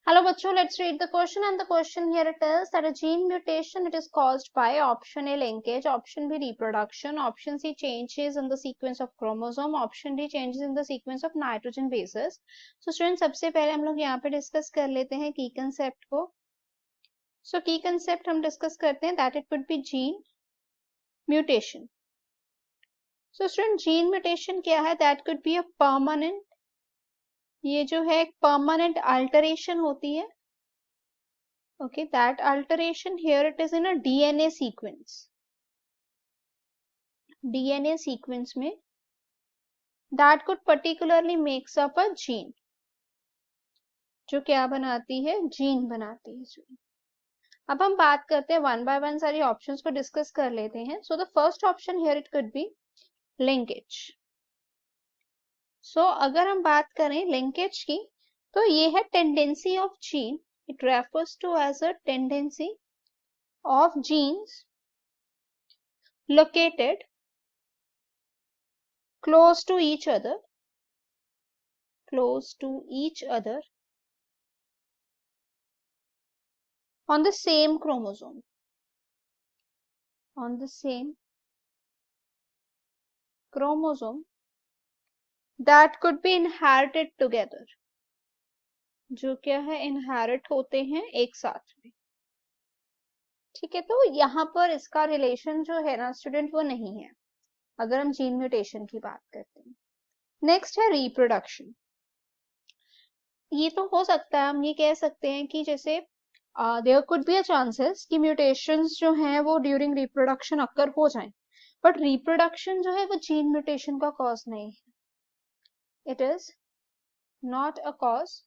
Hello bachcho, let's read the question, and the question here it is that a gene mutation, it is caused by option A linkage, option B reproduction, option C changes in the sequence of chromosome, option D changes in the sequence of nitrogen bases. So students, सबसे पहले हम लोग यहाँ पे discuss कर लेते हैं की कंसेप्ट को. So की कंसेप्ट हम डिस्कस करते हैं that it would be gene mutation. So student, gene mutation क्या है? That could be a permanent, ये जो है एक permanent alteration होती है. Okay, that alteration here it is in a DNA sequence. DNA sequence में that could particularly makes up a gene. जो क्या बनाती है? जीन बनाती है. अब हम बात करते हैं वन बाय वन, सारी ऑप्शंस को डिस्कस कर लेते हैं. So the first option here it could be linkage. So अगर हम बात करें लिंकेज की, तो ये है tendency of gene. It refers to as a tendency of genes located close to each other on the same chromosome. That could be inherited together. जो क्या है? इनहेरिट होते हैं एक साथ में. ठीक है, तो यहाँ पर इसका रिलेशन जो है ना स्टूडेंट, वो नहीं है अगर हम जीन म्यूटेशन की बात करते हैं. नेक्स्ट है रिप्रोडक्शन. ये तो हो सकता है, हम ये कह सकते हैं कि जैसे there could be a chances कि म्यूटेशंस जो हैं वो ड्यूरिंग रिप्रोडक्शन अकर हो जाएं, बट रिप्रोडक्शन जो है वो जीन म्यूटेशन का कॉज नहीं है. It is not a cause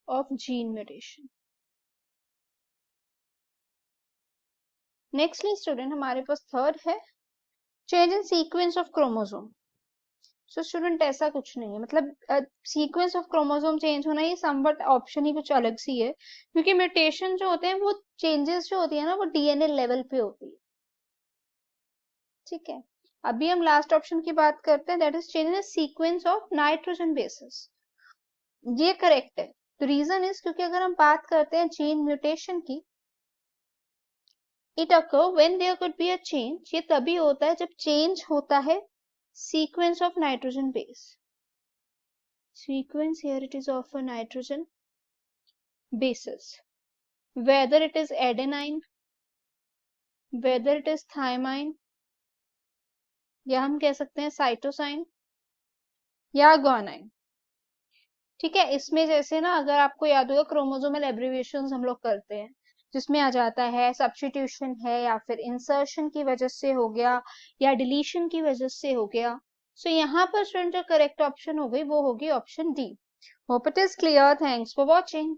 of gene mutation. Nextly student, हमारे पास थर्ड है change in sequence of chromosome. So student, ऐसा कुछ नहीं है, मतलब sequence of chromosome change होना ये somewhat option ही कुछ अलग सी है, क्योंकि mutation जो होते हैं वो changes जो होती है ना वो DNA लेवल पे होती है. ठीक है, अभी हम लास्ट ऑप्शन की बात करते हैं, that is change in the sequence of nitrogen bases. ये करेक्ट है. तो रीजन इज क्योंकि अगर हम बात करते हैं जीन म्यूटेशन की, it occur when there could be a change. ये तभी होता है जब चेंज होता है sequence of nitrogen base. Sequence here it is of a nitrogen basis, whether it is adenine, whether it is thymine, या हम कह सकते हैं साइटोसाइन या ग्वानाइन. ठीक है, इसमें जैसे ना अगर आपको याद होगा क्रोमोसोमल एब्रिविएशंस हम लोग करते हैं, जिसमें आ जाता है सब्स्टिट्यूशन है, या फिर इंसर्शन की वजह से हो गया, या डिलीशन की वजह से हो गया. सो यहाँ पर स्टूडेंट जो करेक्ट ऑप्शन हो गई वो होगी option D. Hope it is clear. Thanks for watching.